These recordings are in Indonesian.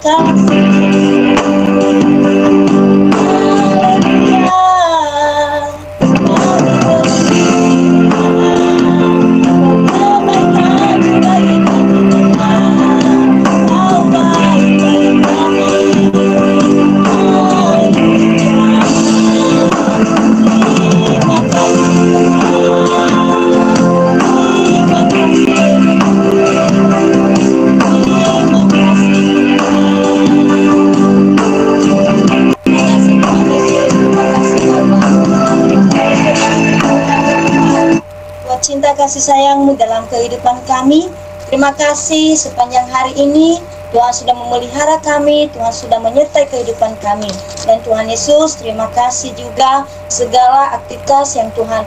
kasih. Cinta kasih sayang-Mu dalam kehidupan kami. Terima kasih sepanjang hari ini Tuhan sudah memelihara kami, Tuhan sudah menyertai kehidupan kami. Dan Tuhan Yesus, terima kasih juga segala aktivitas yang Tuhan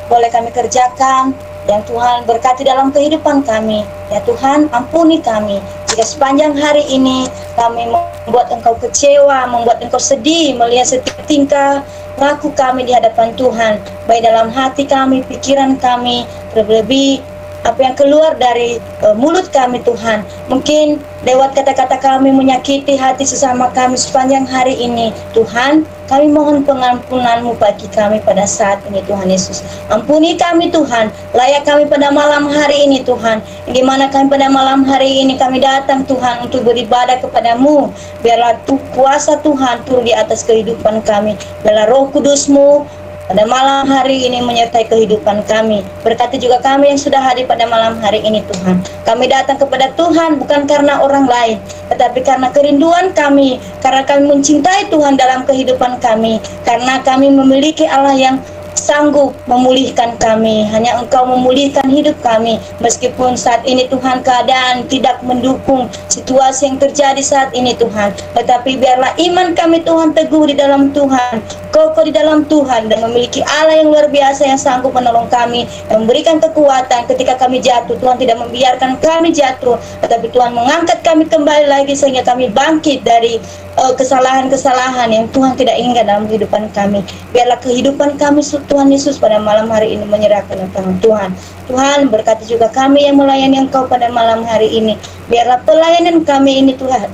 boleh kami kerjakan, yang Tuhan berkati dalam kehidupan kami. Ya Tuhan, ampuni kami jika sepanjang hari ini kami membuat Engkau kecewa, membuat Engkau sedih melihat setiap tingkah laku kami di hadapan Tuhan, baik dalam hati kami, pikiran kami, terlebih apa yang keluar dari mulut kami Tuhan. Mungkin lewat kata-kata kami menyakiti hati sesama kami sepanjang hari ini. Tuhan, kami mohon pengampunan-Mu bagi kami pada saat ini Tuhan Yesus. Ampuni kami Tuhan, layak kami pada malam hari ini Tuhan, di mana kami pada malam hari ini kami datang Tuhan untuk beribadah kepada-Mu. Biarlah kuasa Tuhan turun di atas kehidupan kami. Biarlah Roh Kudus-Mu pada malam hari ini menyertai kehidupan kami. Berkati juga kami yang sudah hadir pada malam hari ini Tuhan. Kami datang kepada Tuhan bukan karena orang lain, tetapi karena kerinduan kami, karena kami mencintai Tuhan dalam kehidupan kami, karena kami memiliki Allah yang sanggup memulihkan kami. Hanya Engkau memulihkan hidup kami. Meskipun saat ini Tuhan keadaan tidak mendukung situasi yang terjadi saat ini Tuhan, tetapi biarlah iman kami Tuhan teguh di dalam Tuhan, kokoh di dalam Tuhan, dan memiliki Allah yang luar biasa yang sanggup menolong kami, yang memberikan kekuatan ketika kami jatuh. Tuhan tidak membiarkan kami jatuh, tetapi Tuhan mengangkat kami kembali lagi sehingga kami bangkit dari kesalahan-kesalahan yang Tuhan tidak inginkan dalam kehidupan kami. Biarlah kehidupan kami Tuhan Yesus pada malam hari ini menyerahkan tangan Tuhan. Tuhan berkati juga kami yang melayani Engkau pada malam hari ini. Biarlah pelayanan kami ini Tuhan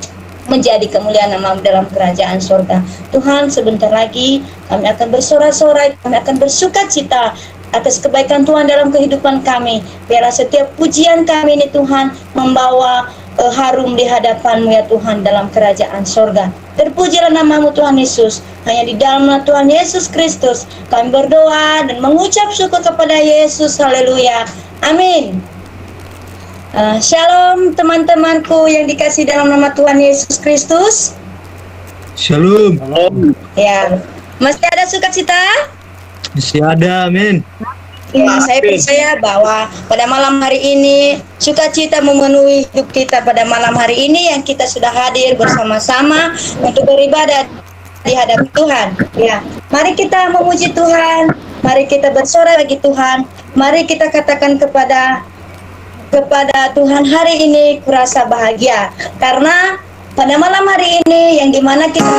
menjadi kemuliaan nama dalam kerajaan surga. Tuhan, sebentar lagi kami akan bersorak-sorai, kami akan bersuka cita atas kebaikan Tuhan dalam kehidupan kami. Biarlah setiap pujian kami ini Tuhan membawa harum di hadapan-Mu ya Tuhan dalam kerajaan surga. Terpujilah nama-Mu Tuhan Yesus. Hanya di dalam nama Tuhan Yesus Kristus kami berdoa dan mengucap syukur kepada Yesus. Haleluya. Amin. Shalom teman-temanku yang dikasih dalam nama Tuhan Yesus Kristus. Shalom. Ya, masih ada sukacita? Masih ada, amin. Ya, saya percaya bahwa pada malam hari ini sukacita memenuhi hidup kita pada malam hari ini yang kita sudah hadir bersama-sama untuk beribadah di hadapan Tuhan. Ya, mari kita memuji Tuhan, mari kita bersorak bagi Tuhan, mari kita katakan kepada Tuhan, hari ini kurasa bahagia karena pada malam hari ini yang dimana kita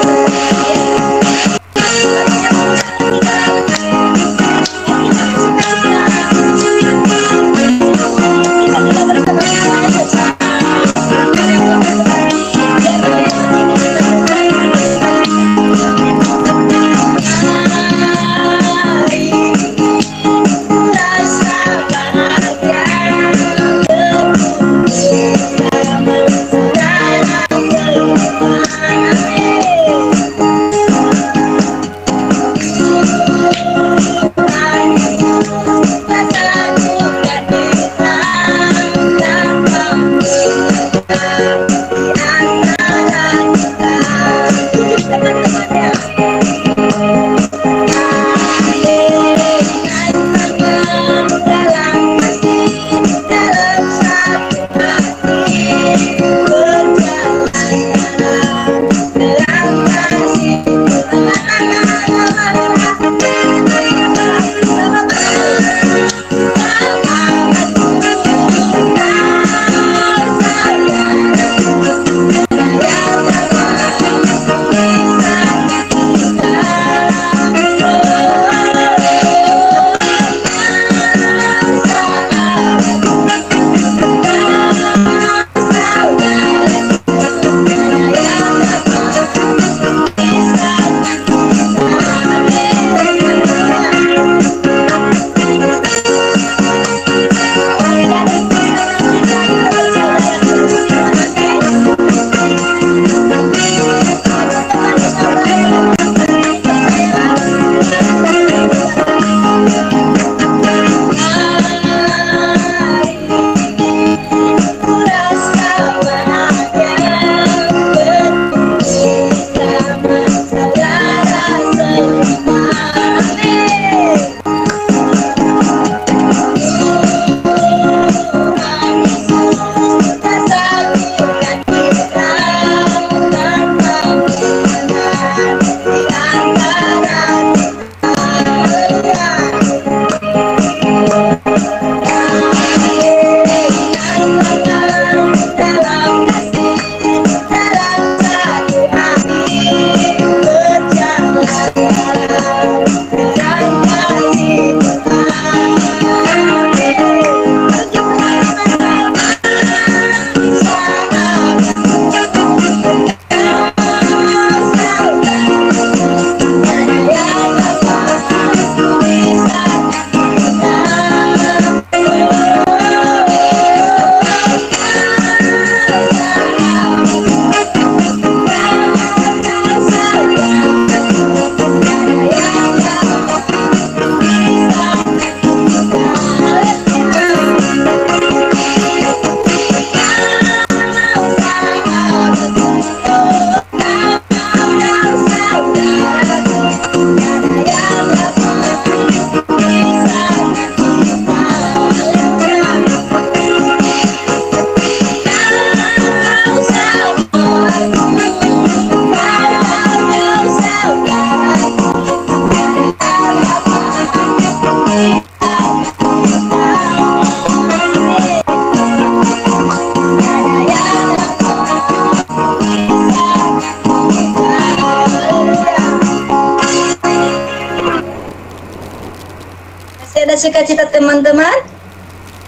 Masih ada sukacita teman-teman?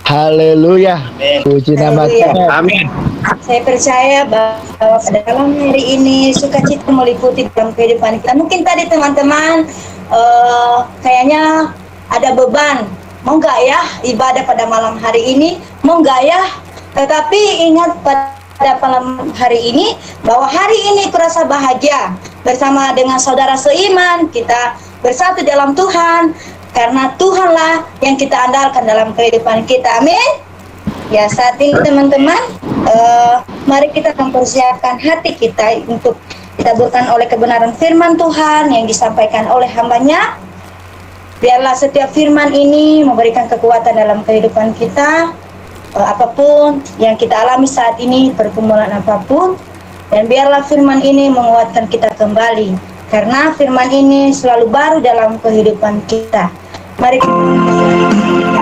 Haleluya. Puji nama Haleluya. Tuhan. Amin. Saya percaya bahwa pada malam hari ini sukacita meliputi dalam kehidupan kita. Mungkin tadi teman-teman kayaknya ada beban. Mau nggak ya ibadah pada malam hari ini? Mau nggak ya? Tetapi ingat pada malam hari ini bahwa hari ini kurasa bahagia bersama dengan saudara seiman, kita bersatu dalam Tuhan karena Tuhanlah yang kita andalkan dalam kehidupan kita. Amin. Ya, saat ini teman-teman, mari kita mempersiapkan hati kita untuk ditaburkan oleh kebenaran firman Tuhan yang disampaikan oleh hambanya. Biarlah setiap firman ini memberikan kekuatan dalam kehidupan kita, apapun yang kita alami saat ini, pergumulan apapun, dan biarlah firman ini menguatkan kita kembali, karena firman ini selalu baru dalam kehidupan kita. Mari kita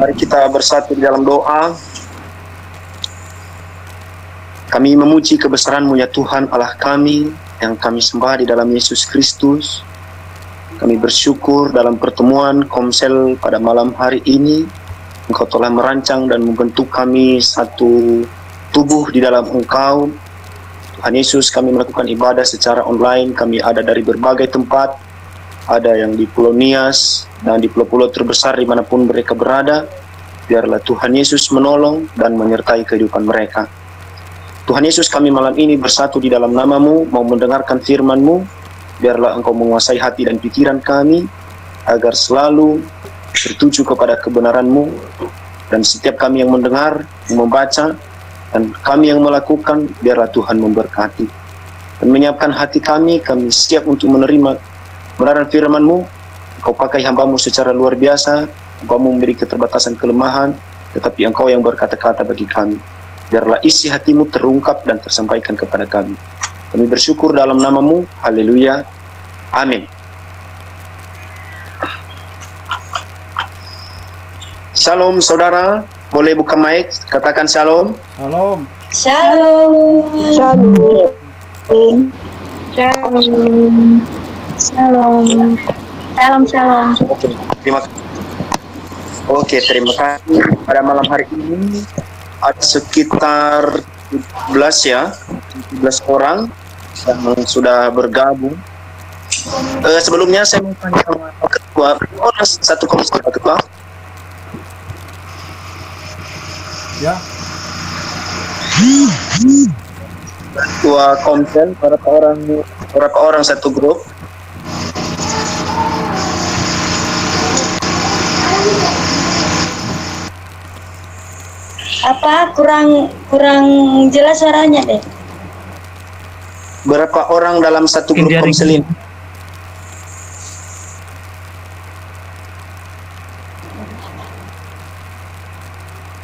Mari kita bersatu di dalam doa. Kami memuji kebesaran-Mu ya Tuhan Allah kami yang kami sembah di dalam Yesus Kristus. Kami bersyukur dalam pertemuan Komsel pada malam hari ini Engkau telah merancang dan membentuk kami satu tubuh di dalam Engkau. Tuhan Yesus, kami melakukan ibadah secara online. Kami ada dari berbagai tempat. Ada yang di Pulau Nias dan di pulau-pulau terbesar dimanapun mereka berada. Biarlah Tuhan Yesus menolong dan menyertai kehidupan mereka. Tuhan Yesus, kami malam ini bersatu di dalam nama-Mu, mau mendengarkan firman-Mu. Biarlah Engkau menguasai hati dan pikiran kami, agar selalu tertuju kepada kebenaran-Mu. Dan setiap kami yang mendengar, yang membaca, dan kami yang melakukan, biarlah Tuhan memberkati. Dan menyiapkan hati kami siap untuk menerima kebenaran firman-Mu. Engkau pakai hamba-Mu secara luar biasa. Engkau memberi keterbatasan kelemahan, tetapi Engkau yang berkata-kata bagi kami. Biarlah isi hati-Mu terungkap dan tersampaikan kepada kami. Kami bersyukur dalam nama-Mu. Haleluya. Amin. Shalom saudara. Boleh buka mic, katakan shalom. Shalom. Shalom. Shalom. Shalom. Shalom. Shalom. Shalom. Terima kasih. Oke, terima kasih. Pada malam hari ini ada sekitar 17 ya, 17 orang yang sudah bergabung. Sebelumnya saya mau tanya sama Pak Ketua, orang satu komisi Pak Ketua. Ya. Ketua Komsel, berapa orang satu grup? Apa kurang jelas suaranya deh. Berapa orang dalam satu grup Dari- Komsel ini?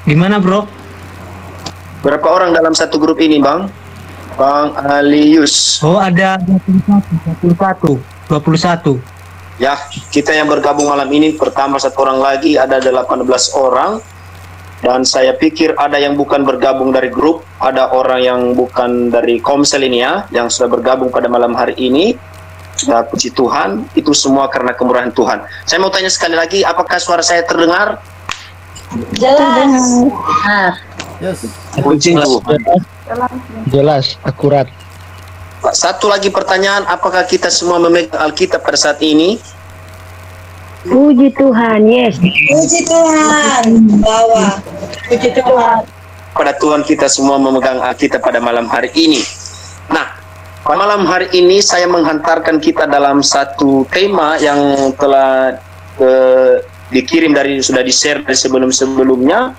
Gimana bro? Berapa orang dalam satu grup ini, Bang? Bang Alius. Oh ada 21. Ya, kita yang bergabung malam ini pertama satu orang lagi, ada 18 orang. Dan saya pikir ada yang bukan bergabung dari grup, ada orang yang bukan dari Komsel ini ya, yang sudah bergabung pada malam hari ini. Sudah puji Tuhan, itu semua karena kemurahan Tuhan. Saya mau tanya sekali lagi, apakah suara saya terdengar? Jelas. Yes. Puji Tuhan. Jelas, akurat. Satu lagi pertanyaan, apakah kita semua memegang Alkitab pada saat ini? Puji Tuhan, yes. Puji Tuhan. Bawa. Puji Tuhan. Pada Tuhan kita semua memegang Alkitab pada malam hari ini. Nah, pada malam hari ini saya menghantarkan kita dalam satu tema yang telah dikirim sudah di-share dari sebelum-sebelumnya,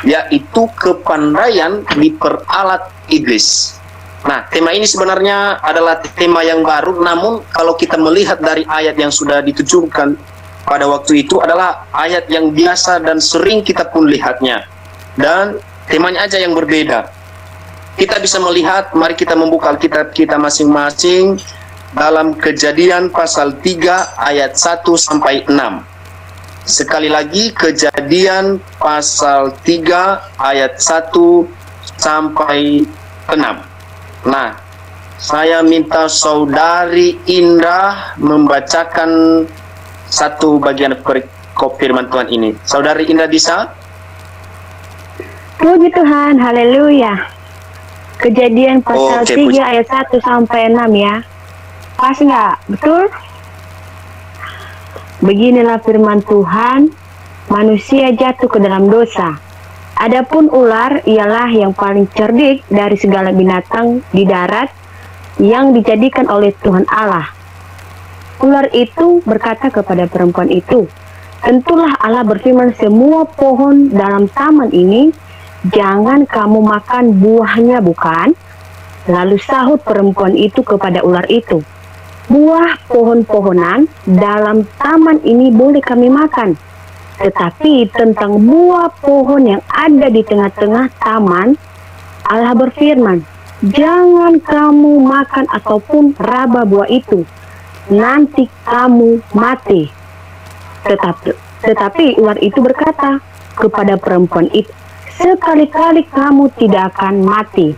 yaitu kepandaian diperalat iblis. Nah, tema ini sebenarnya adalah tema yang baru, namun kalau kita melihat dari ayat yang sudah ditujukan pada waktu itu adalah ayat yang biasa dan sering kita pun lihatnya. Dan temanya aja yang berbeda. Kita bisa melihat, mari kita membuka Alkitab kita masing-masing dalam Kejadian pasal 3 ayat 1 sampai 6. Sekali lagi, Kejadian pasal 3 ayat 1 sampai 6. Nah, saya minta saudari Indra membacakan satu bagian perikop firman Tuhan ini. Saudari Indra bisa? Puji Tuhan, haleluya. Kejadian pasal Oke, 3 puji. ayat 1 sampai 6 ya. Pas nggak? Betul? Beginilah firman Tuhan, manusia jatuh ke dalam dosa. Adapun ular ialah yang paling cerdik dari segala binatang di darat yang dijadikan oleh Tuhan Allah. Ular itu berkata kepada perempuan itu, tentulah Allah berfirman, semua pohon dalam taman ini jangan kamu makan buahnya, bukan? Lalu sahut perempuan itu kepada ular itu, buah pohon-pohonan dalam taman ini boleh kami makan, tetapi tentang buah pohon yang ada di tengah-tengah taman, Allah berfirman, jangan kamu makan ataupun raba buah itu, nanti kamu mati. Tetapi ular itu berkata kepada perempuan itu, sekali-kali kamu tidak akan mati.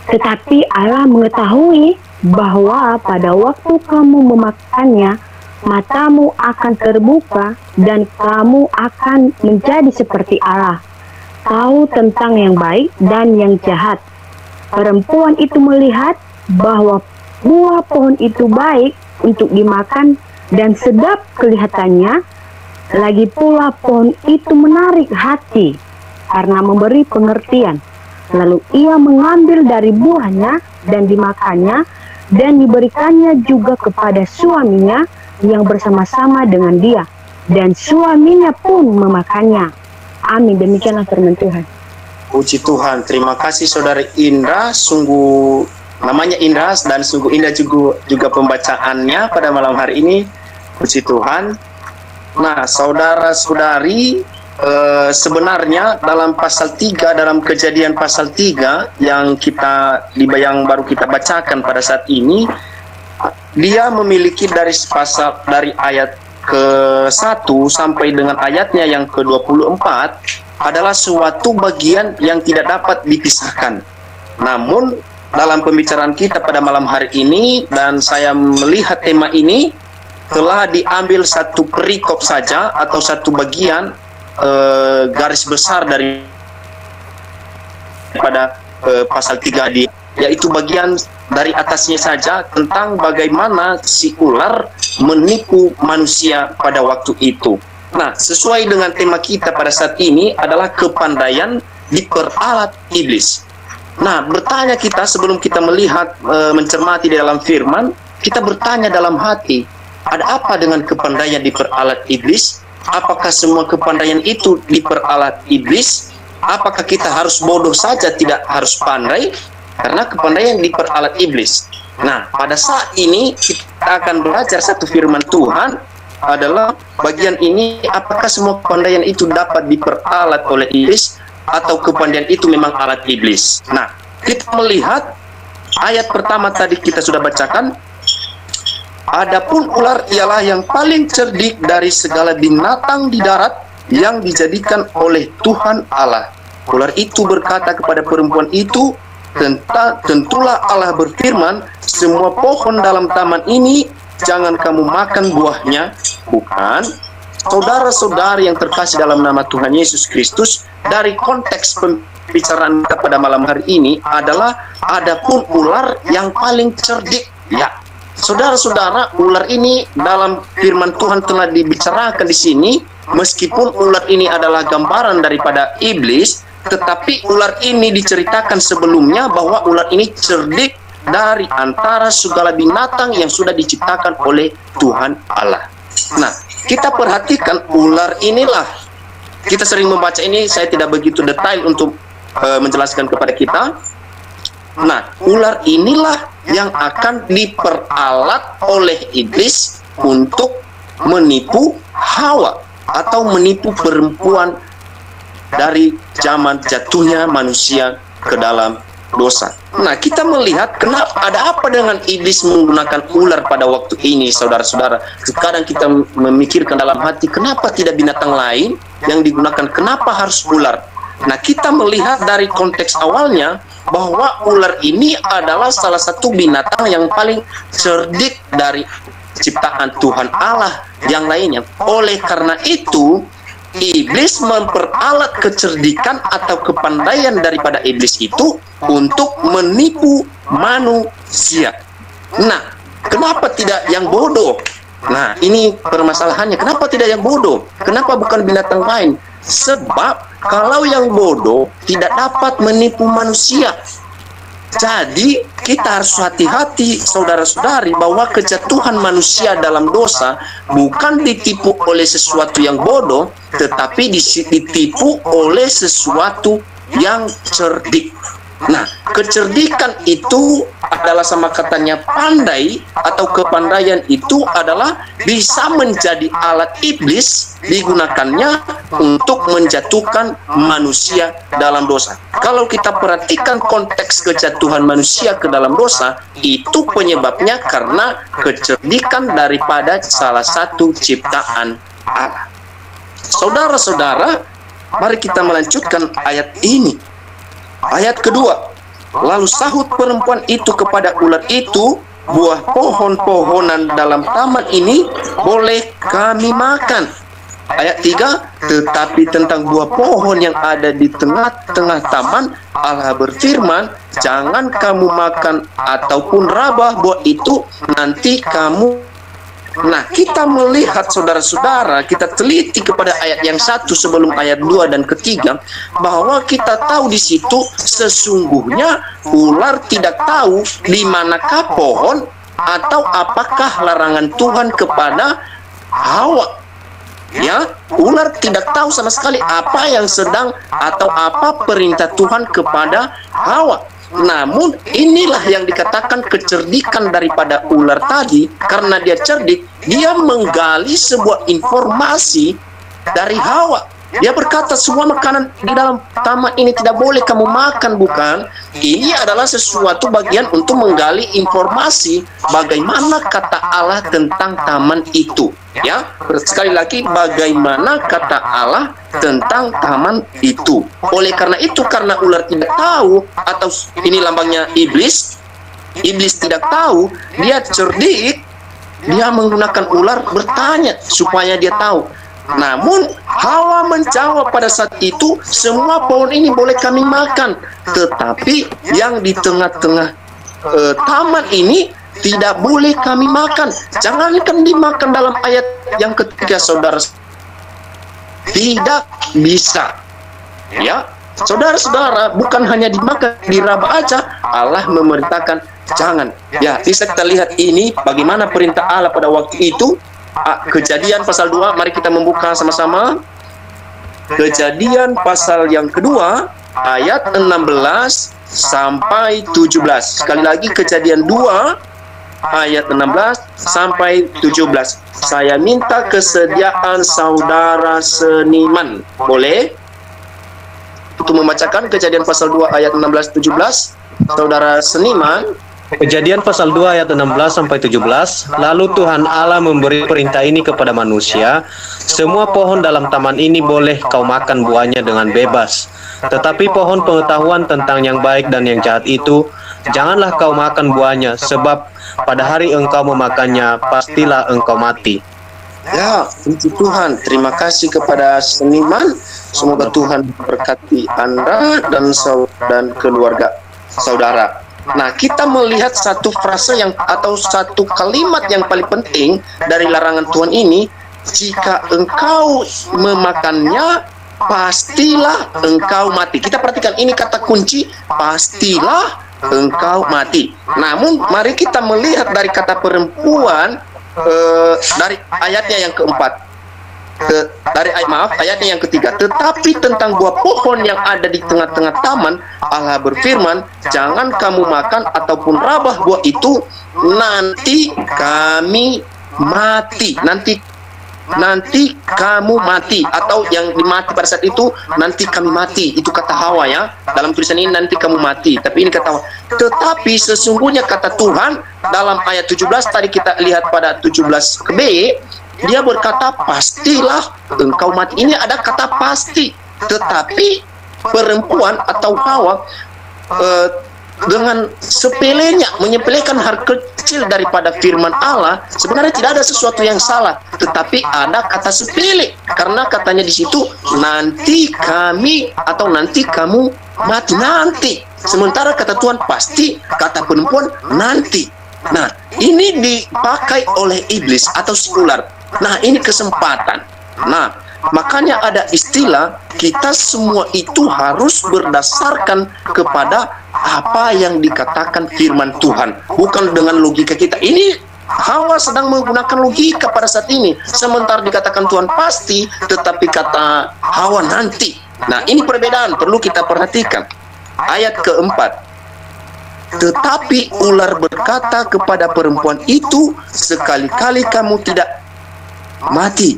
Tetapi Allah mengetahui bahwa pada waktu kamu memakannya, matamu akan terbuka dan kamu akan menjadi seperti Allah, tahu tentang yang baik dan yang jahat. Perempuan itu melihat bahwa buah pohon itu baik untuk dimakan dan sedap kelihatannya, lagi pula pohon itu menarik hati karena memberi pengertian. Lalu ia mengambil dari buahnya dan dimakannya, dan diberikannya juga kepada suaminya yang bersama-sama dengan dia, dan suaminya pun memakannya. Amin. Demikianlah firman Tuhan. Puji Tuhan, terima kasih Saudara Indra, sungguh namanya Indra dan sungguh indah juga pembacaannya pada malam hari ini. Puji Tuhan. Nah, saudara-saudari, sebenarnya dalam pasal 3, dalam Kejadian pasal 3 yang baru kita bacakan pada saat ini, dia memiliki dari ayat ke-1 sampai dengan ayatnya yang ke-24 adalah suatu bagian yang tidak dapat dipisahkan. Namun dalam pembicaraan kita pada malam hari ini, dan saya melihat tema ini telah diambil satu perikop saja atau satu bagian garis besar pada pasal 3 yaitu bagian dari atasnya saja tentang bagaimana si ular menipu manusia pada waktu itu. Nah, sesuai dengan tema kita pada saat ini adalah kepandaian diperalat iblis. Nah, bertanya kita sebelum kita melihat, mencermati di dalam firman, kita bertanya dalam hati, ada apa dengan kepandaian diperalat iblis? Apakah semua kepandaian itu diperalat iblis? Apakah kita harus bodoh saja, tidak harus pandai? Karena kepandaian diperalat iblis. Nah, pada saat ini kita akan belajar satu firman Tuhan adalah bagian ini, apakah semua kepandaian itu dapat diperalat oleh iblis atau kepandaian itu memang alat iblis. Nah, kita melihat ayat pertama tadi kita sudah bacakan, adapun ular ialah yang paling cerdik dari segala binatang di darat yang dijadikan oleh Tuhan Allah. Ular itu berkata kepada perempuan itu, tentulah Allah berfirman, semua pohon dalam taman ini jangan kamu makan buahnya. Bukan? Saudara-saudari yang terkasih dalam nama Tuhan Yesus Kristus, dari konteks pembicaraan kita pada malam hari ini adalah adapun ular yang paling cerdik. Ya, saudara-saudara, ular ini dalam firman Tuhan telah dibicarakan di sini, meskipun ular ini adalah gambaran daripada iblis, tetapi ular ini diceritakan sebelumnya bahwa ular ini cerdik dari antara segala binatang yang sudah diciptakan oleh Tuhan Allah. Nah, kita perhatikan ular inilah, kita sering membaca ini, saya tidak begitu detail untuk menjelaskan kepada kita. Nah, ular inilah yang akan diperalat oleh iblis untuk menipu Hawa atau menipu perempuan dari zaman jatuhnya manusia ke dalam dosa. Nah, kita melihat kenapa, ada apa dengan iblis menggunakan ular pada waktu ini, saudara-saudara. Sekarang kita memikirkan dalam hati, kenapa tidak binatang lain yang digunakan, kenapa harus ular? Nah, kita melihat dari konteks awalnya bahwa ular ini adalah salah satu binatang yang paling cerdik dari ciptaan Tuhan Allah yang lainnya. Oleh karena itu, iblis memperalat kecerdikan atau kepandaian daripada iblis itu untuk menipu manusia. Nah, kenapa tidak yang bodoh? Nah, ini permasalahannya. Kenapa tidak yang bodoh? Kenapa bukan binatang lain? Sebab kalau yang bodoh tidak dapat menipu manusia. Jadi kita harus hati-hati, saudara-saudari, bahwa kejatuhan manusia dalam dosa bukan ditipu oleh sesuatu yang bodoh, tetapi ditipu oleh sesuatu yang cerdik. Nah, kecerdikan itu adalah sama katanya pandai, atau kepandaian itu adalah bisa menjadi alat iblis, digunakannya untuk menjatuhkan manusia dalam dosa. Kalau kita perhatikan konteks kejatuhan manusia ke dalam dosa, itu penyebabnya karena kecerdikan daripada salah satu ciptaan Allah. Saudara-saudara, mari kita melanjutkan ayat ini. Ayat kedua, lalu sahut perempuan itu kepada ular itu, buah pohon-pohonan dalam taman ini boleh kami makan. Ayat 3, tetapi tentang buah pohon yang ada di tengah-tengah taman, Allah berfirman, jangan kamu makan ataupun rabah buah itu, nanti kamu. Nah, kita melihat saudara-saudara, kita teliti kepada ayat yang satu sebelum ayat 2 dan ketiga, bahwa kita tahu di situ sesungguhnya ular tidak tahu di manakah pohon atau apakah larangan Tuhan kepada Hawa. Ya, ular tidak tahu sama sekali apa yang sedang atau apa perintah Tuhan kepada Hawa. Namun inilah yang dikatakan kecerdikan daripada ular tadi. Karena dia cerdik, dia menggali sebuah informasi dari Hawa. Dia berkata semua makanan di dalam taman ini tidak boleh kamu makan, bukan? Ini adalah sesuatu bagian untuk menggali informasi bagaimana kata Allah tentang taman itu. Ya, sekali lagi bagaimana kata Allah tentang taman itu. Oleh karena itu, karena ular tidak tahu, atau ini lambangnya iblis, iblis tidak tahu, dia cerdik, dia menggunakan ular bertanya supaya dia tahu. Namun Hawa menjawab pada saat itu, semua pohon ini boleh kami makan, tetapi yang di tengah-tengah taman ini tidak boleh kami makan. Jangankan dimakan dalam ayat yang ketiga, saudara, tidak bisa. Ya, saudara-saudara, bukan hanya dimakan, diraba aja, Allah memerintahkan jangan. Ya, bisa kita lihat ini bagaimana perintah Allah pada waktu itu. Kejadian pasal 2, mari kita membuka sama-sama. Kejadian pasal yang kedua, ayat 16 sampai 17. Sekali lagi, Kejadian 2 ayat 16 sampai 17. Saya minta kesediaan saudara seniman. Boleh? Untuk membacakan Kejadian pasal 2 ayat 16-17. Saudara seniman. Kejadian pasal 2 ayat 16 sampai 17. Lalu Tuhan Allah memberi perintah ini kepada manusia, semua pohon dalam taman ini boleh kau makan buahnya dengan bebas. Tetapi pohon pengetahuan tentang yang baik dan yang jahat itu, janganlah kau makan buahnya, sebab pada hari engkau memakannya, pastilah engkau mati. Ya, puji Tuhan. Terima kasih kepada seniman. Semoga Tuhan berkati Anda dan keluarga saudara. Nah, kita melihat satu frase yang atau satu kalimat yang paling penting dari larangan Tuhan ini, jika engkau memakannya, pastilah engkau mati. Kita perhatikan ini kata kunci, pastilah engkau mati. Namun mari kita melihat dari kata perempuan dari ayatnya yang keempat. Ayatnya yang ketiga. Tetapi tentang buah pohon yang ada di tengah-tengah taman, Allah berfirman, jangan kamu makan ataupun rabah buah itu, nanti kami mati. Nanti kamu mati, atau yang dimati pada saat itu, nanti kami mati. Itu kata Hawa, ya. Dalam tulisan ini nanti kamu mati, tapi ini kata Hawa. Tetapi sesungguhnya kata Tuhan dalam ayat 17 tadi kita lihat pada 17b, dia berkata pastilah engkau mati. Ini ada kata pasti. Tetapi perempuan atau Hawa dengan sepelenya menyepelekan hal kecil daripada firman Allah. Sebenarnya tidak ada sesuatu yang salah, tetapi ada kata sepele, karena katanya di situ nanti kami atau nanti kamu mati, nanti. Sementara kata Tuhan pasti, kata perempuan nanti. Nah, ini dipakai oleh iblis atau si ular. Nah, ini kesempatan. Nah, makanya ada istilah, kita semua itu harus berdasarkan kepada apa yang dikatakan firman Tuhan, bukan dengan logika kita. Ini Hawa sedang menggunakan logika pada saat ini, sementara dikatakan Tuhan pasti, tetapi kata Hawa nanti. Nah, ini perbedaan perlu kita perhatikan. Ayat keempat, tetapi ular berkata kepada perempuan itu, sekali-kali kamu tidak mati.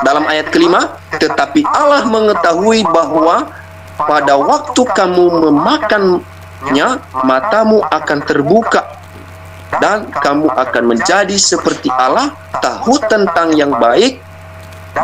Dalam ayat kelima, tetapi Allah mengetahui bahwa pada waktu kamu memakannya, matamu akan terbuka dan kamu akan menjadi seperti Allah, tahu tentang yang baik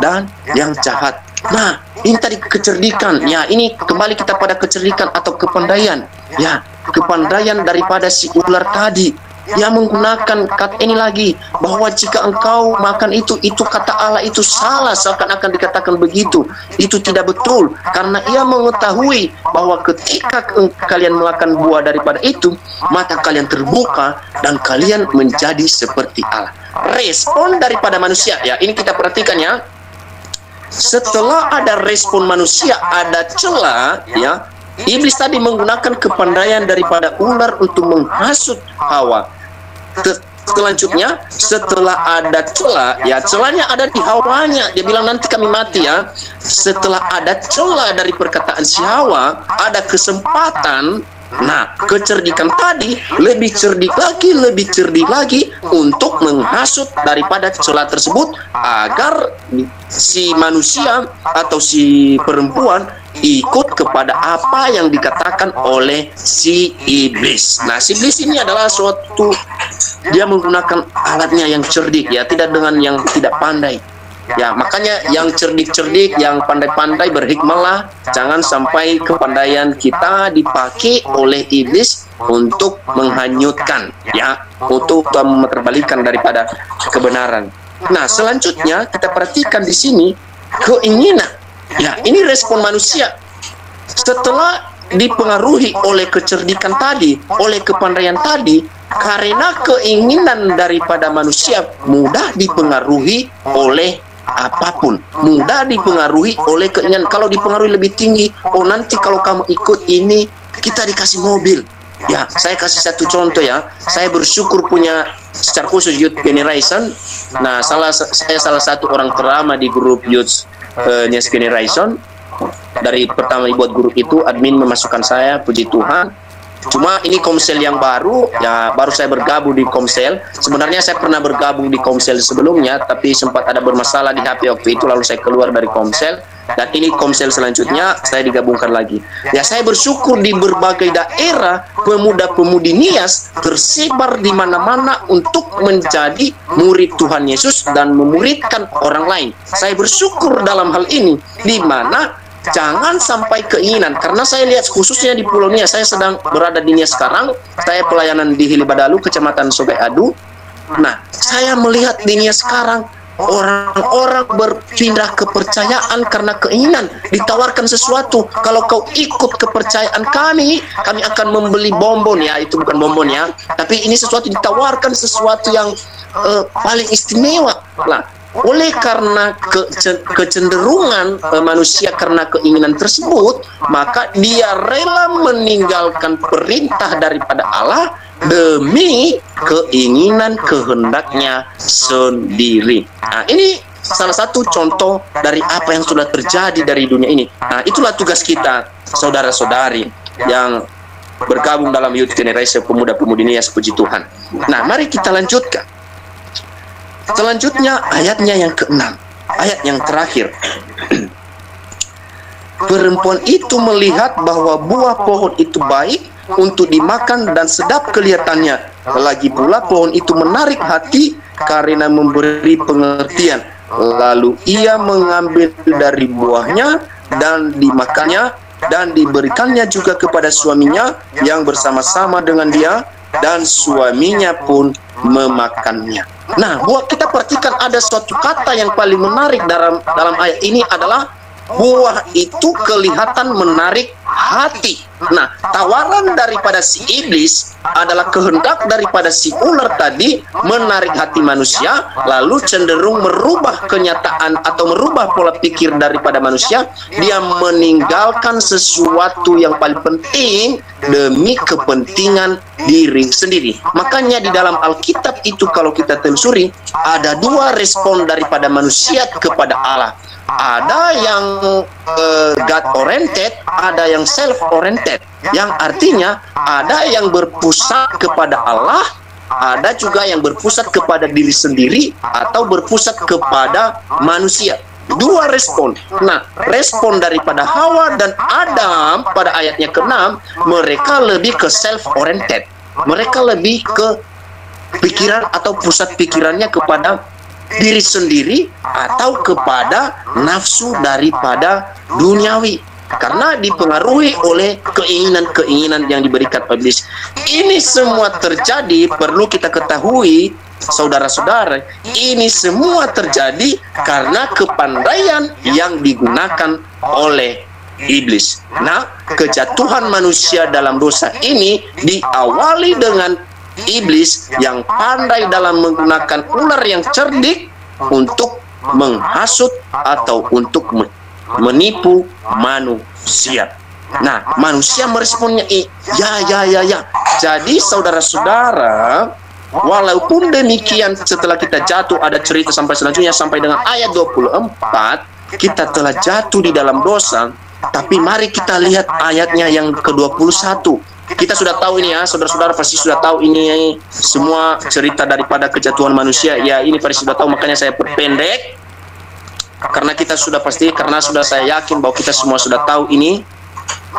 dan yang jahat. Nah, ini tadi kecerdikan. Ya, ini kembali kita pada kecerdikan atau kepandaian. Ya, kepandaian daripada si ular tadi. dia menggunakan kata ini lagi, bahwa jika engkau makan itu kata Allah itu salah, seakan-akan dikatakan begitu. Itu tidak betul, karena ia mengetahui bahwa ketika kalian makan buah daripada itu, mata kalian terbuka dan kalian menjadi seperti Allah. Respon daripada manusia, ya ini kita perhatikan ya. Setelah ada respon manusia, ada celah, ya. Iblis tadi menggunakan kepandaian daripada ular untuk menghasut Hawa. Selanjutnya, setelah ada celah, ya celahnya ada di Hawanya. Dia bilang nanti kami mati ya. Setelah ada celah dari perkataan si Hawa, ada kesempatan. Nah, kecerdikan tadi lebih cerdik lagi untuk menghasut daripada celah tersebut agar si manusia atau si perempuan ikut kepada apa yang dikatakan oleh si iblis. Nah, si iblis ini adalah suatu, dia menggunakan alatnya yang cerdik, ya, tidak dengan yang tidak pandai. Ya, makanya yang cerdik-cerdik, yang pandai-pandai, berhikmahlah. Jangan sampai kepandaian kita dipakai oleh iblis untuk menghanyutkan, ya, untuk memutarbalikkan daripada kebenaran. Nah, selanjutnya kita perhatikan di sini keinginan. Ya, ini respon manusia. Setelah dipengaruhi oleh kecerdikan tadi, oleh kepandaian tadi, karena keinginan daripada manusia mudah dipengaruhi oleh apapun, mudah dipengaruhi oleh keinginan. Kalau dipengaruhi lebih tinggi, oh nanti kalau kamu ikut ini kita dikasih mobil. Ya, saya kasih satu contoh ya. Saya bersyukur punya secara khusus Youth Generation. Nah, saya salah satu orang terlama di grup Youth Youth Generation. Dari pertama dibuat grup itu, admin memasukkan saya, puji Tuhan. Cuma ini Komsel yang baru, ya baru saya bergabung di Komsel. Sebenarnya saya pernah bergabung di Komsel sebelumnya, tapi sempat ada bermasalah di HP waktu itu, lalu saya keluar dari Komsel. Dan ini Komsel selanjutnya, saya digabungkan lagi. Ya, saya bersyukur di berbagai daerah, pemuda-pemudi Nias tersebar di mana-mana untuk menjadi murid Tuhan Yesus dan memuridkan orang lain. Saya bersyukur dalam hal ini, di mana jangan sampai keinginan, karena saya lihat khususnya di Pulau Nias, saya sedang berada di Nias sekarang, saya pelayanan di Hilibadalu, Kecamatan Sogai Adu. Nah, saya melihat di Nias sekarang, orang-orang berpindah kepercayaan karena keinginan, ditawarkan sesuatu, kalau kau ikut kepercayaan kami akan membeli bonbon, ya itu bukan bonbon ya, tapi ini sesuatu ditawarkan, sesuatu yang paling istimewa. Nah, oleh karena kecenderungan manusia karena keinginan tersebut, maka dia rela meninggalkan perintah daripada Allah demi keinginan kehendaknya sendiri. Nah, ini salah satu contoh dari apa yang sudah terjadi dari dunia ini. Nah, itulah tugas kita, saudara-saudari yang bergabung dalam Youth Generation, pemuda-pemudi Nias, puji Tuhan. Nah, mari kita lanjutkan. Selanjutnya ayatnya yang ke-6, ayat yang terakhir. Perempuan itu melihat bahwa buah pohon itu baik untuk dimakan dan sedap kelihatannya. Lagi pula pohon itu menarik hati karena memberi pengertian. Lalu ia mengambil dari buahnya dan dimakannya dan diberikannya juga kepada suaminya yang bersama-sama dengan dia, dan suaminya pun memakannya. Nah, buat kita perhatikan ada suatu kata yang paling menarik dalam ayat ini adalah buah itu kelihatan menarik hati. Nah, tawaran daripada si iblis adalah kehendak daripada si ular tadi menarik hati manusia, lalu cenderung merubah kenyataan atau merubah pola pikir daripada manusia. Dia meninggalkan sesuatu yang paling penting demi kepentingan diri sendiri. Makanya di dalam Alkitab itu kalau kita telusuri, ada dua respon daripada manusia kepada Allah. Ada yang God oriented, ada yang self oriented, yang artinya ada yang berpusat kepada Allah, ada juga yang berpusat kepada diri sendiri atau berpusat kepada manusia. Dua respon. Nah, respon daripada Hawa dan Adam pada ayatnya ke-6, mereka lebih ke self oriented. Mereka lebih ke pikiran atau pusat pikirannya kepada diri sendiri atau kepada nafsu daripada duniawi. karena dipengaruhi oleh keinginan-keinginan yang diberikan oleh iblis. Ini semua terjadi, perlu kita ketahui saudara-saudara, ini semua terjadi karena kepandaian yang digunakan oleh iblis. Nah, kejatuhan manusia dalam dosa ini diawali dengan iblis yang pandai dalam menggunakan ular yang cerdik untuk menghasut atau untuk menipu manusia. Nah, manusia meresponnya ya. Jadi saudara-saudara, walaupun demikian setelah kita jatuh, ada cerita sampai selanjutnya sampai dengan ayat 24, kita telah jatuh di dalam dosa. Tapi mari kita lihat ayatnya yang ke-21. Kita sudah tahu ini ya, saudara-saudara pasti sudah tahu ini semua cerita daripada kejatuhan manusia. Ya, ini pasti sudah tahu, makanya saya perpendek. Karena kita sudah pasti, karena sudah saya yakin bahwa kita semua sudah tahu ini.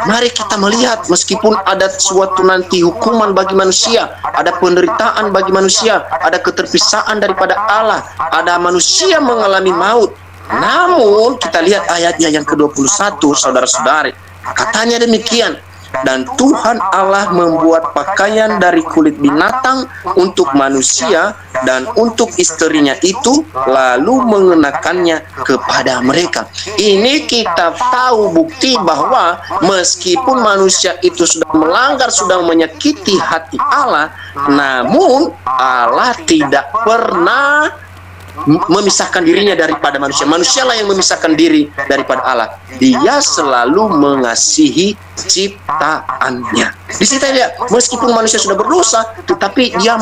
Mari kita melihat, meskipun ada suatu nanti hukuman bagi manusia, ada penderitaan bagi manusia, ada keterpisaan daripada Allah, ada manusia mengalami maut. Namun kita lihat ayatnya yang ke-21, saudara-saudari. Katanya demikian, dan Tuhan Allah membuat pakaian dari kulit binatang untuk manusia dan untuk istrinya itu, lalu mengenakannya kepada mereka. Ini kita tahu bukti bahwa meskipun manusia itu sudah melanggar, sudah menyakiti hati Allah, namun Allah tidak pernah memisahkan dirinya daripada manusia. Manusialah yang memisahkan diri daripada Allah. Dia selalu mengasihi ciptaannya. Di situ lihat, meskipun manusia sudah berdosa, tetapi dia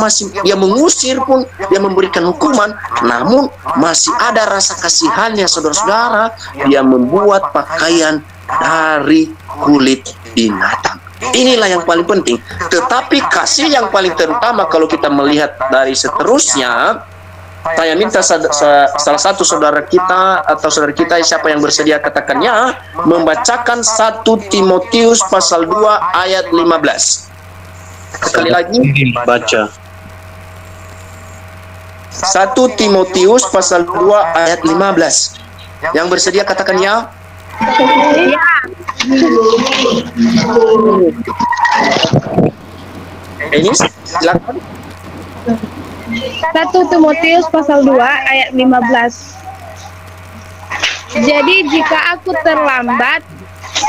mengusir pun, dia memberikan hukuman, namun masih ada rasa kasihannya, saudara-saudara. Dia membuat pakaian dari kulit binatang. Inilah yang paling penting. Tetapi kasih yang paling terutama kalau kita melihat dari seterusnya, saya minta salah satu saudara kita atau saudara kita siapa yang bersedia katakannya, membacakan 1 Timotius pasal 2 ayat 15. Sekali lagi baca. 1 Timotius pasal 2 ayat 15. Yang bersedia katakannya. Ini silakan. 1 Timotius pasal 2 ayat 15. Jadi jika aku terlambat,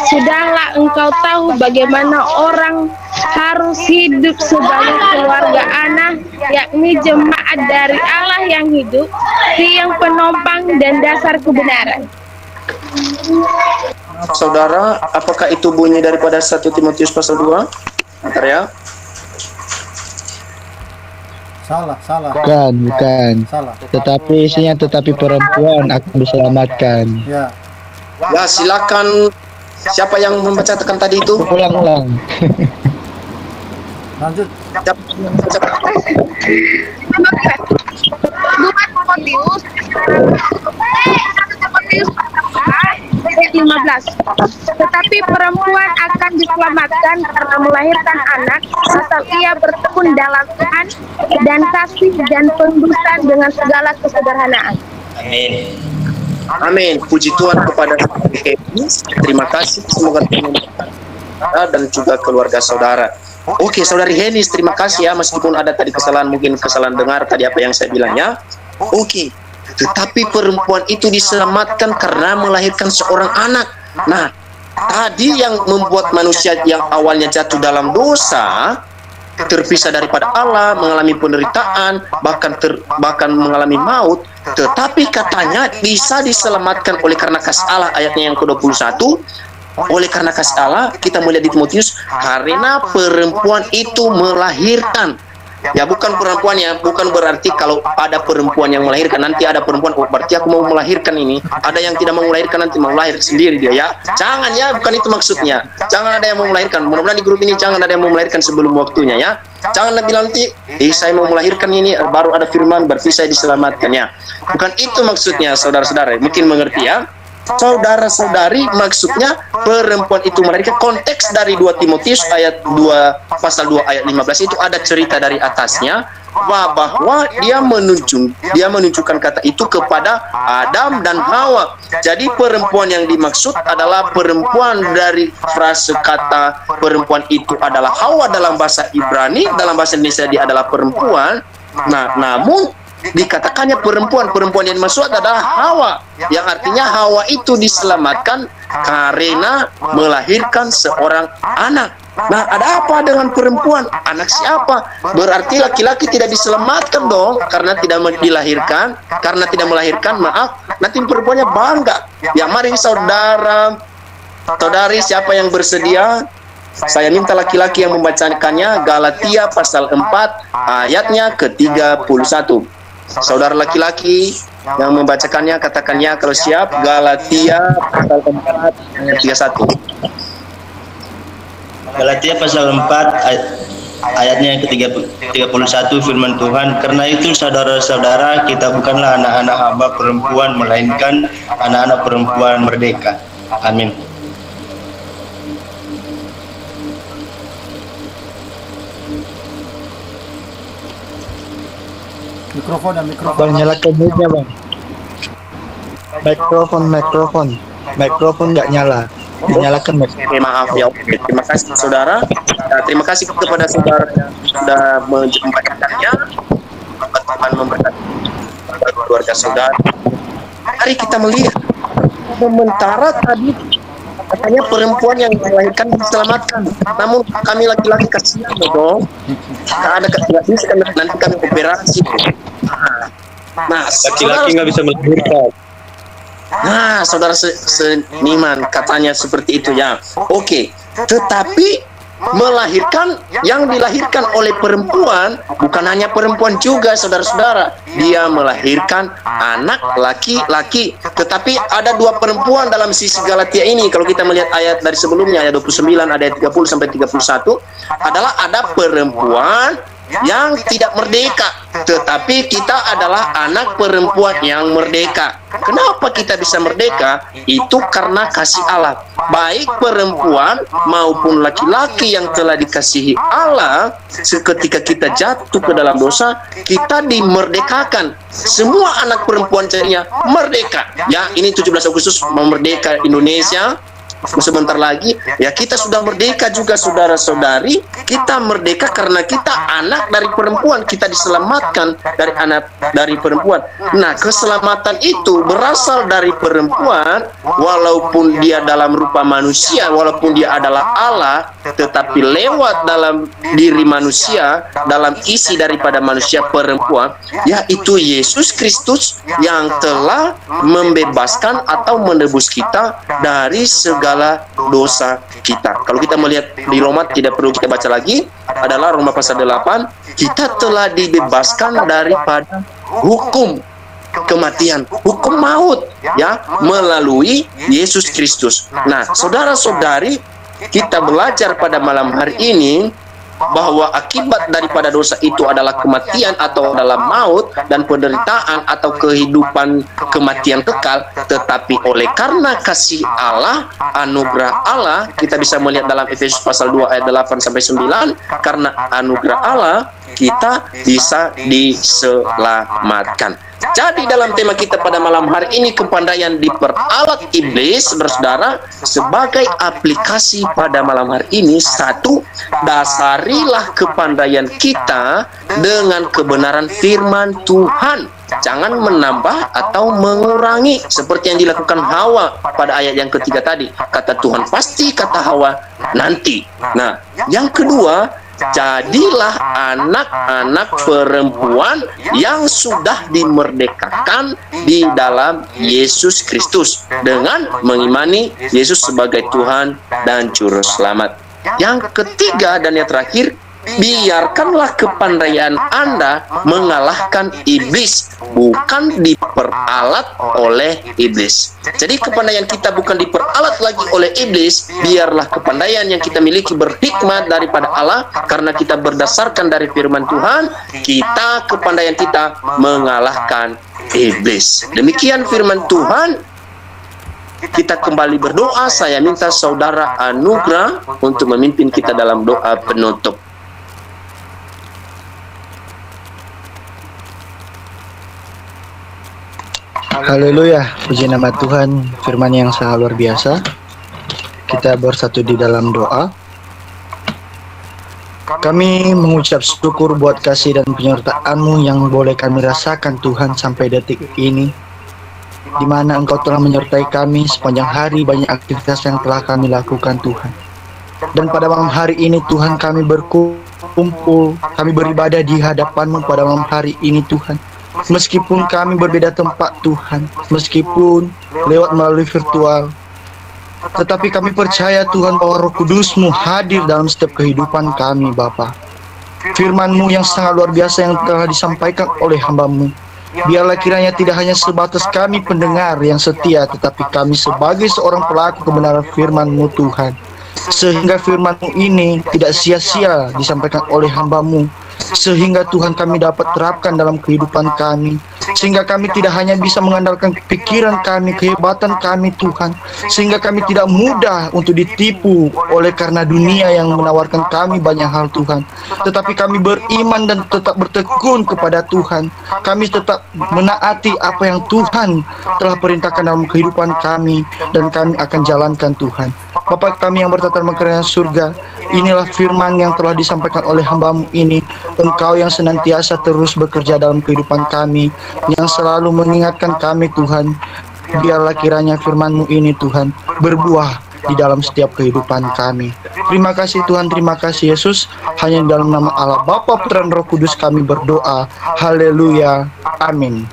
sudahlah engkau tahu bagaimana orang harus hidup sebagai keluarga anak, yakni jemaat dari Allah yang hidup, tiang penopang dan dasar kebenaran. Saudara, apakah itu bunyi daripada 1 Timotius pasal 2? Bentar ya. Salah. Bukan. Salah. Tetapi isinya perempuan akan diselamatkan. Ya. Ya, silakan. Siapa yang membacakan tadi itu? Ulang-ulang. Lanjut. Siapa yang membacakan? 1 Timotius ayat 15. Tetapi perempuan akan diselamatkan karena melahirkan anak, asal ia bertekun dalam Tuhan dan kasih dan pengurusan dengan segala kesederhanaan. Amin. Amin. Puji Tuhan kepada Kevin. Terima kasih. Semoga Tuhan memberkati dan juga keluarga saudara. Oke, saudari Henis, terima kasih ya. Meskipun ada tadi kesalahan, mungkin kesalahan dengar tadi apa yang saya bilangnya. Oke. Tetapi perempuan itu diselamatkan karena melahirkan seorang anak. Nah, tadi yang membuat manusia yang awalnya jatuh dalam dosa, terpisah daripada Allah, mengalami penderitaan, bahkan mengalami maut, tetapi katanya bisa diselamatkan oleh karena kasih Allah. Ayatnya yang ke-21, oleh karena kasih Allah, kita melihat di Timotius, karena perempuan itu melahirkan. Ya, bukan perempuan ya, bukan berarti kalau ada perempuan yang melahirkan, nanti ada perempuan, oh berarti aku mau melahirkan ini. Ada yang tidak mau melahirkan, nanti mau lahir sendiri dia ya. Jangan ya, bukan itu maksudnya. Jangan ada yang mau melahirkan. Mudah-mudahan di grup ini jangan ada yang mau melahirkan sebelum waktunya ya. Jangan bilang nanti, saya mau melahirkan ini, baru ada firman, berarti saya diselamatkan ya. Bukan itu maksudnya, saudara-saudara. Mungkin mengerti ya. Saudara-saudari, maksudnya perempuan itu melahirkan. Konteks dari 2 Timotius ayat 2 pasal 2 ayat 15 itu ada cerita dari atasnya bahwa dia menunjukkan kata itu kepada Adam dan Hawa. Jadi perempuan yang dimaksud adalah perempuan dari frase kata perempuan itu adalah Hawa dalam bahasa Ibrani, dalam bahasa Indonesia dia adalah perempuan. Nah, namun dikatakannya perempuan yang dimaksud adalah Hawa, yang artinya Hawa itu diselamatkan karena melahirkan seorang anak. Nah, ada apa dengan perempuan? Anak siapa? Berarti laki-laki tidak diselamatkan dong, karena tidak dilahirkan, karena tidak melahirkan, maaf. Nanti perempuannya bangga. Ya, mari saudari siapa yang bersedia? Saya minta laki-laki yang membacakannya, Galatia pasal 4 ayatnya ke-31. Saudara laki-laki yang membacakannya, katakannya kalau siap. Galatia pasal 4 ayat 31. Galatia pasal 4 ayatnya yang ke-31, firman Tuhan, karena itu saudara-saudara, kita bukanlah anak-anak hamba perempuan, melainkan anak-anak perempuan merdeka. Amin. Mikrofon. Bang, nyalakan mic-nya, Bang. Mikrofon nggak nyala. Dinyalakan mic. Maaf ya. Terima kasih saudara. Terima kasih kepada saudara yang sudah membacakannya. Tuhan memberkati keluarga saudara. Mari kita melihat sementara tadi katanya perempuan yang melahirkan diselamatkan, namun kami laki-laki kasihan dong. Ada nanti kami operasi. Nah, Laki-laki nggak bisa melahirkan. Nah, saudara seniman katanya seperti itu ya. Oke, tetapi melahirkan, yang dilahirkan oleh perempuan bukan hanya perempuan juga, saudara-saudara. Dia melahirkan anak laki-laki. Tetapi ada dua perempuan dalam sisi Galatia ini. Kalau kita melihat ayat dari sebelumnya, ayat 29, ayat 30 sampai 31, adalah ada perempuan yang tidak merdeka, tetapi kita adalah anak perempuan yang merdeka. Kenapa kita bisa merdeka? Itu karena kasih Allah. Baik perempuan maupun laki-laki yang telah dikasihi Allah, seketika kita jatuh ke dalam dosa, kita dimerdekakan. Semua anak perempuan jadinya merdeka. Ya, ini 17 Agustus memerdeka Indonesia. Sebentar lagi ya kita sudah merdeka juga, saudara-saudari. Kita merdeka karena kita anak dari perempuan, kita diselamatkan dari anak dari perempuan. Nah, keselamatan itu berasal dari perempuan, walaupun dia dalam rupa manusia, walaupun dia adalah Allah, tetapi lewat dalam diri manusia, dalam isi daripada manusia perempuan, yaitu Yesus Kristus yang telah membebaskan atau menebus kita dari segala dosa kita. Kalau kita melihat di Roma, tidak perlu kita baca lagi, adalah Roma pasal 8, kita telah dibebaskan daripada hukum kematian, hukum maut, ya, melalui Yesus Kristus. Nah, saudara-saudari, kita belajar pada malam hari ini bahwa akibat daripada dosa itu adalah kematian atau adalah maut dan penderitaan atau kehidupan kematian kekal. Tetapi oleh karena kasih Allah, anugerah Allah, kita bisa melihat dalam Efesus pasal 2 ayat 8 sampai 9, karena anugerah Allah kita bisa diselamatkan. Jadi dalam tema kita pada malam hari ini, kepandaian diperalat iblis, saudara-saudara, sebagai aplikasi pada malam hari ini, satu, dasarilah kepandaian kita dengan kebenaran firman Tuhan. Jangan menambah atau mengurangi seperti yang dilakukan Hawa pada ayat yang ketiga tadi. Kata Tuhan pasti, kata Hawa nanti. Nah, yang kedua, jadilah anak-anak perempuan yang sudah dimerdekakan di dalam Yesus Kristus dengan mengimani Yesus sebagai Tuhan dan Juru Selamat. Yang ketiga dan yang terakhir, biarkanlah kepandaian Anda mengalahkan iblis, bukan diperalat oleh iblis. Jadi kepandaian kita bukan diperalat lagi oleh iblis. Biarlah kepandaian yang kita miliki berhikmat daripada Allah, karena kita berdasarkan dari firman Tuhan, kepandaian kita mengalahkan iblis. Demikian firman Tuhan. Kita kembali berdoa. Saya minta saudara anugerah untuk memimpin kita dalam doa penutup. Haleluya, puji nama Tuhan, firman yang sangat luar biasa. Kita bersatu di dalam doa. Kami mengucap syukur buat kasih dan penyertaan-Mu yang boleh kami rasakan Tuhan sampai detik ini, di mana Engkau telah menyertai kami sepanjang hari, banyak aktivitas yang telah kami lakukan Tuhan. Dan pada malam hari ini Tuhan, kami berkumpul, kami beribadah di hadapan-Mu pada malam hari ini Tuhan. Meskipun kami berbeda tempat Tuhan, meskipun lewat melalui virtual, tetapi kami percaya Tuhan bahwa Roh Kudus-Mu hadir dalam setiap kehidupan kami Bapa. Firman-Mu yang sangat luar biasa yang telah disampaikan oleh hamba-Mu, biarlah kiranya tidak hanya sebatas kami pendengar yang setia, tetapi kami sebagai seorang pelaku kebenaran firman-Mu Tuhan, sehingga firman-Mu ini tidak sia-sia disampaikan oleh hamba-Mu, sehingga Tuhan kami dapat terapkan dalam kehidupan kami, sehingga kami tidak hanya bisa mengandalkan pikiran kami, kehebatan kami Tuhan, sehingga kami tidak mudah untuk ditipu oleh karena dunia yang menawarkan kami banyak hal Tuhan, tetapi kami beriman dan tetap bertekun kepada Tuhan. Kami tetap menaati apa yang Tuhan telah perintahkan dalam kehidupan kami, dan kami akan jalankan Tuhan. Bapa kami yang bertata di kerajaan surga, inilah firman yang telah disampaikan oleh hamba-Mu ini. Engkau yang senantiasa terus bekerja dalam kehidupan kami, yang selalu mengingatkan kami Tuhan. Biarlah kiranya firman-Mu ini Tuhan berbuah di dalam setiap kehidupan kami. Terima kasih Tuhan, terima kasih Yesus. Hanya dalam nama Allah Bapa, Putra, dan Roh Kudus kami berdoa. Haleluya, amin.